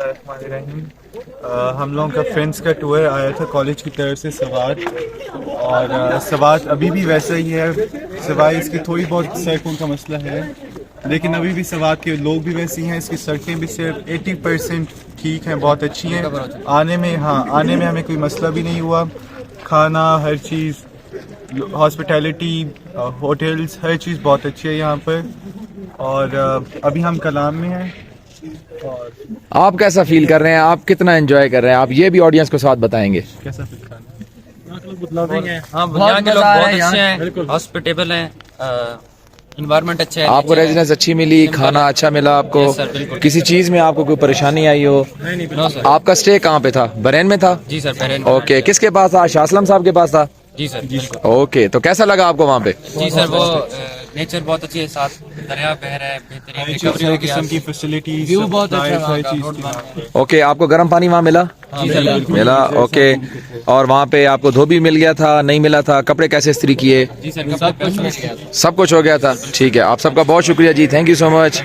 बिस्मिल्लाहिर्रहमानिर्रहीम। हम लोगों का फ्रेंड्स का टूर आया था कॉलेज की तरफ से सवात, और सवात अभी भी वैसा ही है, सिवाय इसकी थोड़ी बहुत सड़कों का मसला है, लेकिन अभी भी सवात के लोग भी वैसे ही हैं। इसकी सड़कें भी सिर्फ 80% ठीक हैं, बहुत अच्छी हैं। आने में हमें कोई मसला भी नहीं हुआ। खाना, हर चीज़, हॉस्पिटैलिटी, होटल्स, हर चीज़ बहुत अच्छी है यहाँ पर। और अभी हम कलाम में हैं। और आप कैसा फील कर रहे हैं, आप कितना एंजॉय कर रहे हैं, आप ये भी ऑडियंस को साथ बताएंगे। कैसा फील कर रहे हैं? हाँ, यहाँ के लोग बहुत अच्छे हैं, हॉस्पिटेबल हैं, इन्वायरमेंट अच्छा है। आपको रेजिडेंस अच्छी मिली, खाना अच्छा मिला आपको, Yes, sir, बिल्कुल। किसी चीज में आपको कोई परेशानी आई हो? No sir. आपका स्टे कहाँ पे था? बहरेन में था? जी सर, बहरेन। ओके, किसके पास था? शाह आलम साहब के पास था? जी सर, बिल्कुल। ओके, तो कैसा लगा आपको वहाँ पे? जी सर, वो नेचर बहुत अच्छी है, साथ दरिया बह रहा है, बेहतरीन रिकवरी हर हो गया। किस्म की फैसिलिटीज, व्यू बहुत अच्छा है वहाँ हर का, चीज़ रोड की बना यहाँ है। पे। ओके, आपको गर्म पानी वहाँ मिला? जी सर, बिल्कुल। मिला, ओके। और वहाँ पे आपको धोबी मिल गया था, नहीं मिला था? कपड़े कैसे इस्त्री किए? जी सर, सब कुछ मिल गया। सब कुछ हो गया था। ठीक है, आप सबका बहुत शुक्रिया जी, थैंक यू सो मच।